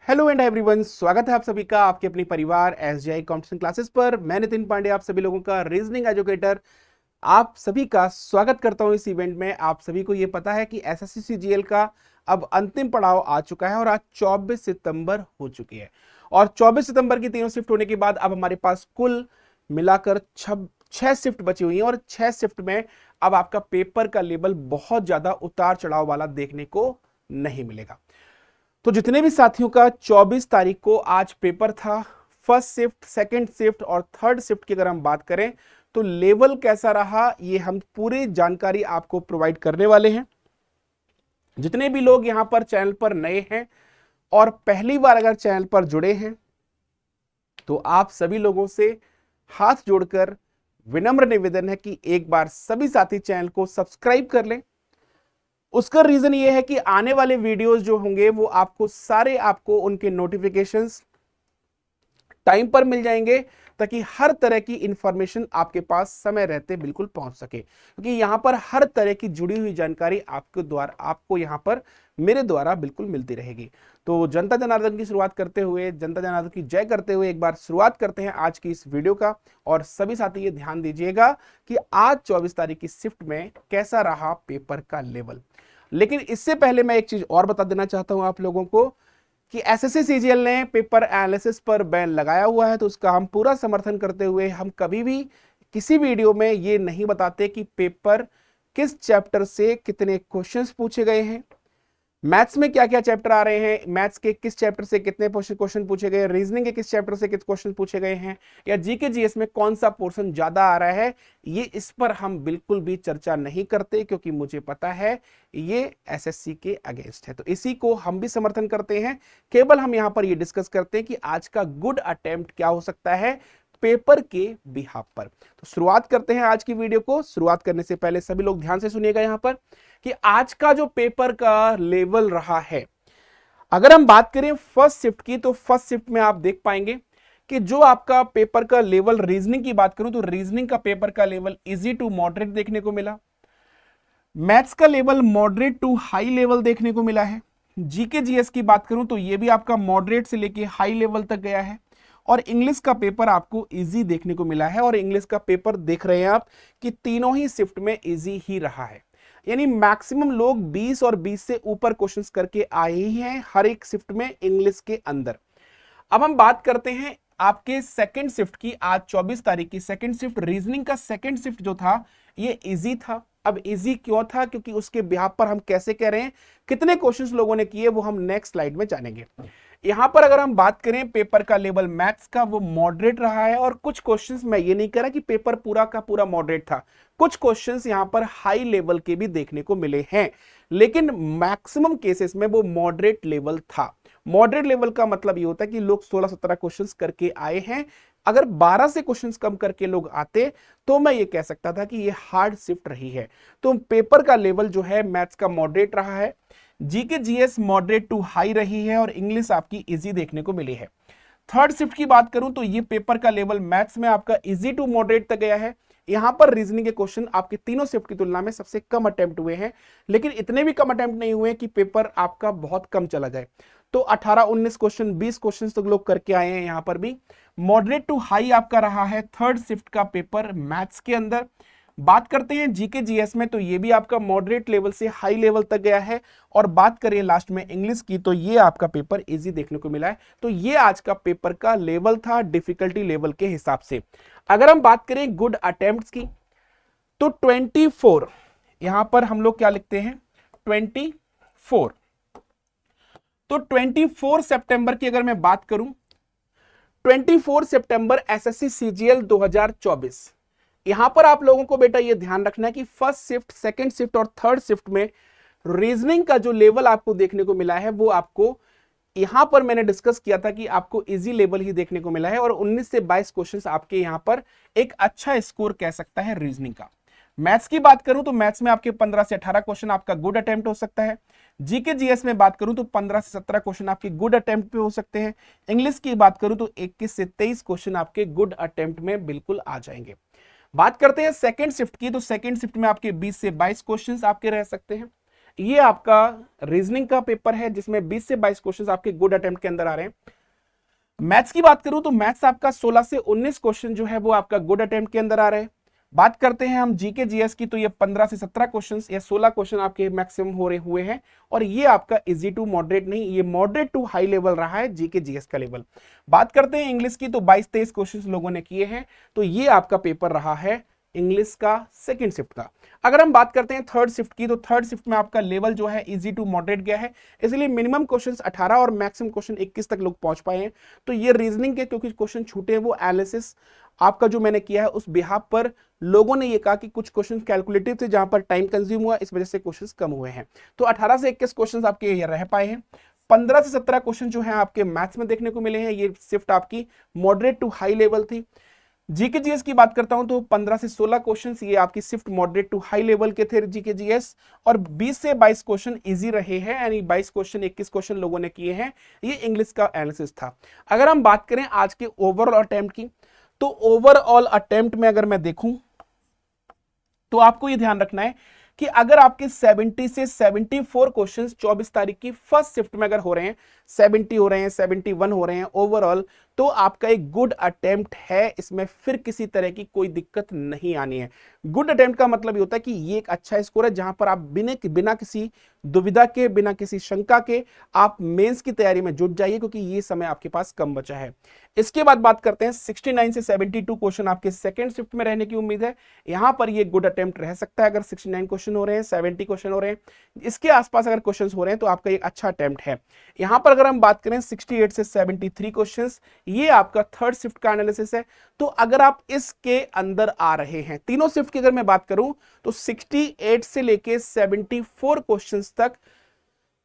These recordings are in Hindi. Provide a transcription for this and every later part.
हेलो एंड एवरीवन, स्वागत है आप सभी का आपके अपनी परिवार एसजीआई कॉम्पिटिशन क्लासेस पर। मैं नितिन पांडे, आप सभी लोगों का रीजनिंग एजुकेटर, आप सभी का स्वागत करता हूं इस इवेंट में। आप सभी को यह पता है कि एसएससी सीजीएल का अब अंतिम पड़ाव आ चुका है और आज 24 सितंबर हो चुकी है। और 24 सितंबर की तीनों शिफ्ट होने के बाद अब हमारे पास कुल मिलाकर 6 शिफ्ट बची हुई हैं और 6 शिफ्ट में अब आपका पेपर का लेवल बहुत ज्यादा उतार चढ़ाव वाला देखने को नहीं मिलेगा। तो जितने भी साथियों का 24 तारीख को आज पेपर था, फर्स्ट शिफ्ट, सेकंड शिफ्ट और थर्ड शिफ्ट की अगर हम बात करें तो लेवल कैसा रहा, ये हम पूरी जानकारी आपको प्रोवाइड करने वाले हैं। जितने भी लोग यहां पर चैनल पर नए हैं और पहली बार अगर चैनल पर जुड़े हैं तो आप सभी लोगों से हाथ जोड़कर विनम्र निवेदन है कि एक बार सभी साथी चैनल को सब्सक्राइब कर लें। उसका रीजन ये है कि आने वाले वीडियोस जो होंगे वो आपको उनके नोटिफिकेशंस टाइम पर मिल जाएंगे, ताकि हर तरह की इंफॉर्मेशन आपके पास समय रहते बिल्कुल पहुंच सके। क्योंकि यहां पर हर तरह की जुड़ी हुई जानकारी आपको यहां पर मेरे द्वारा बिल्कुल मिलती रहेगी। तो जनता जनार्दन की शुरुआत करते हुए, जनता जनार्दन की जय करते हुए एक बार शुरुआत करते हैं आज की इस वीडियो का। और सभी साथी ये ध्यान दीजिएगा कि आज 24 तारीख की शिफ्ट में कैसा रहा पेपर का लेवल। लेकिन इससे पहले मैं एक चीज और बता देना चाहता हूं आप लोगों को कि एसएससी सीजीएल ने पेपर एनालिसिस पर बैन लगाया हुआ है, तो उसका हम पूरा समर्थन करते हुए हम कभी भी किसी वीडियो में ये नहीं बताते कि पेपर किस चैप्टर से कितने क्वेश्चंस पूछे गए हैं, मैथ्स में क्या क्या चैप्टर आ रहे हैं, मैथ्स के किस चैप्टर से कितने क्वेश्चन पूछे गए, रीजनिंग के किस चैप्टर से कितने क्वेश्चन पूछे गए हैं, या जीके जीएस में कौन सा पोर्शन ज्यादा आ रहा है, ये इस पर हम बिल्कुल भी चर्चा नहीं करते, क्योंकि मुझे पता है ये एसएससी के अगेंस्ट है। तो इसी को हम भी समर्थन करते हैं। केवल हम यहां पर ये डिस्कस करते हैं कि आज का गुड अटेम्प्ट क्या हो सकता है पेपर के बिहाफ पर। तो शुरुआत करते हैं आज की वीडियो को। शुरुआत करने से पहले सभी लोग ध्यान से सुनिएगा यहां पर कि आज का जो पेपर का लेवल रहा है, अगर हम बात करें फर्स्ट शिफ्ट की, तो फर्स्ट शिफ्ट में आप देख पाएंगे कि जो आपका पेपर का लेवल, रीजनिंग की बात करूं तो रीजनिंग का पेपर का लेवल इजी टू मॉडरेट देखने को मिला, मैथ्स का level moderate to high level देखने को मिला है, जीके जीएस की बात करूं तो ये भी आपका मॉडरेट से लेके हाई लेवल तक गया है, और इंग्लिश का पेपर आपको इजी देखने को मिला है। और इंग्लिश का पेपर देख रहे हैं आप कि तीनों ही शिफ्ट में इजी ही रहा है, यानी मैक्सिमम लोग 20 और 20 से ऊपर क्वेश्चंस करके आए ही हैं हर एक शिफ्ट में इंग्लिश के अंदर। अब हम बात करते हैं आपके सेकंड शिफ्ट की। आज 24 तारीख की सेकंड शिफ्ट, रीजनिंग का सेकंड शिफ्ट जो था ये इजी था। अब इजी क्यों था? क्योंकि उसके बिहाफ पर हम कैसे कह रहे हैं, कितने क्वेश्चंस लोगों ने किए, वो हम नेक्स्ट स्लाइड में जानेंगे। यहां पर अगर हम बात करें पेपर का लेवल मैथ्स का, वो मॉडरेट रहा है। और कुछ क्वेश्चंस, मैं ये नहीं कह रहा कि पेपर पूरा का पूरा मॉडरेट था, कुछ क्वेश्चंस यहां पर हाई लेवल के भी देखने को मिले हैं, लेकिन मैक्सिमम केसेस में वो मॉडरेट लेवल था। मॉडरेट लेवल का मतलब ये होता है कि लोग 16-17 क्वेश्चंस करके आए हैं। अगर 12 से क्वेश्चंस कम करके लोग आते तो मैं ये कह सकता था कि ये हार्ड शिफ्ट रही है। तो पेपर का लेवल जो है मैथ्स का मॉडरेट रहा है, GK GS moderate to high रही है, और इंग्लिश आपकी इजी देखने को मिली है। थर्ड शिफ्ट की बात करूं तो ये पेपर का लेवल मैथ्स में आपका इजी टू मॉडरेट तक गया है। यहां पर रीजनिंग के क्वेश्चन आपके तीनों शिफ्ट की तुलना में सबसे कम अटेम्प्ट हुए हैं, लेकिन इतने भी कम अटेम्प्ट नहीं हुए कि पेपर आपका बहुत कम चला जाए। तो 18-19 क्वेश्चन, 20 क्वेश्चन तक लोग करके आए हैं। यहां पर भी मॉडरेट टू हाई आपका रहा है थर्ड शिफ्ट का पेपर मैथ्स के अंदर। बात करते हैं जीके जीएस में, तो ये भी आपका मॉडरेट लेवल से हाई लेवल तक गया है। और बात करें लास्ट में इंग्लिश की, तो ये आपका पेपर इजी देखने को मिला है। तो ये आज का पेपर का लेवल था डिफिकल्टी लेवल के हिसाब से। अगर हम बात करें गुड अटेम्प्ट्स की, तो 24, यहां पर हम लोग क्या लिखते हैं 24। तो 24 सितंबर की अगर मैं बात करूं, 24 सितंबर एसएससी सीजीएल 2024, यहां पर आप लोगों को बेटा ये ध्यान रखना है कि फर्स्ट शिफ्ट, सेकंड शिफ्ट और थर्ड शिफ्ट में रीजनिंग का जो लेवल आपको देखने को मिला है वो आपको, यहां पर मैंने डिस्कस किया था कि आपको इजी लेवल ही देखने को मिला है। और 19 से 22 क्वेश्चंस आपके यहां पर एक अच्छा स्कोर कह सकता है रीजनिंग का। मैथ्स की बात करूं तो मैथ्स में आपके 15 से 18 क्वेश्चन आपका गुड अटेम्प्ट हो सकता है। जीके जीएस में बात करूं तो 15 से 17 क्वेश्चन आपके गुड अटेम्प्ट पे हो सकते हैं। इंग्लिश की बात करूं तो 21 से 23 क्वेश्चन आपके गुड अटेम्प्ट में बिल्कुल आ जाएंगे। बात करते हैं सेकंड शिफ्ट की, तो सेकंड शिफ्ट में आपके 20 से 22 क्वेश्चंस आपके रह सकते हैं। ये आपका रीजनिंग का पेपर है जिसमें 20 से 22 क्वेश्चंस आपके गुड अटेम्प्ट के अंदर आ रहे हैं। मैथ्स की बात करूं तो मैथ्स आपका 16 से 19 क्वेश्चन जो है वो आपका गुड अटेम्प्ट के अंदर आ रहे हैं। बात करते हैं हम जीके जीएस की तो ये 15 से 17 क्वेश्चंस या 16 क्वेश्चन आपके मैक्सिमम हो रहे हुए हैं, और ये आपका इजी टू मॉडरेट नहीं, ये मॉडरेट टू हाई लेवल रहा है जीके जीएस का लेवल। बात करते हैं इंग्लिश की तो 22-23 क्वेश्चंस लोगों ने किए हैं, तो ये आपका पेपर रहा है इंग्लिश का सेकंड शिफ्ट का। अगर हम बात करते हैं थर्ड शिफ्ट की तो थर्ड शिफ्ट में आपका लेवल जो है इजी टू मॉडरेट गया है, इसलिए मिनिमम क्वेश्चंस 18 और मैक्सिमम क्वेश्चन 21 तक लोग पहुंच पाए हैं। तो ये रीजनिंग के क्योंकि क्वेश्चन छूटे हैं वो एनालिसिस आपका जो मैंने किया है उस बिहाफ पर लोगों ने ये कहा कि कुछ क्वेश्चन कैलकुलेटिव थे जहां पर टाइम कंज्यूम हुआ, इस वजह से क्वेश्चंस कम हुए हैं। तो 18 से 21 क्वेश्चंस आपके ये रह पाए हैं। 15 से 17 क्वेश्चन जो है आपके मैथ्स में देखने को मिले हैं, ये शिफ्ट आपकी मॉडरेट टू हाई लेवल थी। जीके जीएस की बात करता हूं तो 15 से 16 क्वेश्चंस ये आपकी shift moderate to high level के थे जीके जीएस, और 20 से 22 क्वेश्चन इजी रहे हैं, यानी 22 क्वेश्चन 21 क्वेश्चन लोगों ने किए हैं, ये इंग्लिश का एनालिसिस था। अगर हम बात करें आज के ओवरऑल अटेम्प्ट की तो ओवरऑल अटेम्प्ट में अगर मैं देखूं तो आपको ये ध्यान रखना है कि अगर आपके 70 से 74 क्वेश्चंस 24 तारीख की फर्स्ट शिफ्ट में अगर हो रहे हैं, 70 हो रहे हैं, 71 हो रहे हैं ओवरऑल, तो आपका एक गुड अटेम्प्ट है, इसमें फिर किसी तरह की कोई दिक्कत नहीं आनी है। गुड अटेम्प्ट का मतलब ये होता है कि ये एक अच्छा स्कोर है जहां पर आप बिना किसी दुविधा के, बिना किसी शंका के आप मेंस की तैयारी में जुट जाइए, क्योंकि ये समय आपके पास कम बचा है। इसके बाद बात करते हैं 69 से 72 क्वेश्चन आपके सेकंड शिफ्ट में रहने की उम्मीद है। यहां पर ये गुड अटेम्प्ट रह सकता है, अगर 69 क्वेश्चन हो रहे हैं, 70 क्वेश्चन हो रहे हैं, इसके आसपास अगर क्वेश्चन हो रहे हैं तो आपका एक अच्छा अटेम्प्ट है। यहां पर अगर हम बात करें 68 से 73 क्वेश्चंस, ये आपका थर्ड शिफ्ट का एनालिसिस है। तो अगर आप इसके अंदर आ रहे हैं, तीनों शिफ्ट की अगर मैं बात करूं तो 68 से लेके 74 क्वेश्चंस तक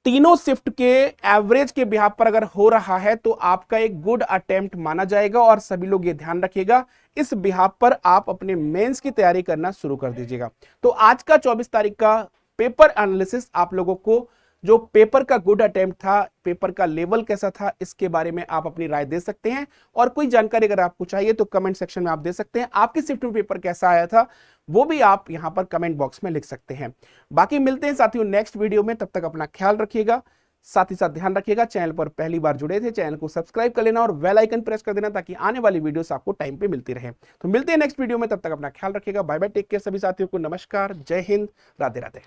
तीनों शिफ्ट के एवरेज के बिहाफ पर अगर हो रहा है तो आपका एक गुड अटेम्प्ट माना जाएगा। और सभी लोग ये ध्यान रखिएगा, इस बिहाफ पर आप अपने मेंस की तैयारी करना शुरू कर दीजिएगा। तो आज का 24 तारीख का पेपर एनालिसिस आप लोगों को जो पेपर का गुड अटेम्प्ट था, पेपर का लेवल कैसा था, इसके बारे में आप अपनी राय दे सकते हैं। और कोई जानकारी अगर आपको चाहिए तो कमेंट सेक्शन में आप दे सकते हैं। आपकी शिफ्ट में पेपर कैसा आया था वो भी आप यहां पर कमेंट बॉक्स में लिख सकते हैं। बाकी मिलते हैं साथियों नेक्स्ट वीडियो में, तब तक अपना ख्याल रखिएगा, साथ ही साथ ध्यान रखिएगा चैनल पर पहली बार जुड़े थे चैनल को सब्सक्राइब कर लेना और बेल आइकन प्रेस कर देना ताकि आने वाली वीडियोस आपको टाइम पे मिलती रहे। तो मिलते हैं नेक्स्ट वीडियो में, तब तक अपना ख्याल रखिएगा। बाय बाय, टेक केयर सभी साथियों को, नमस्कार, जय हिंद, राधे राधे।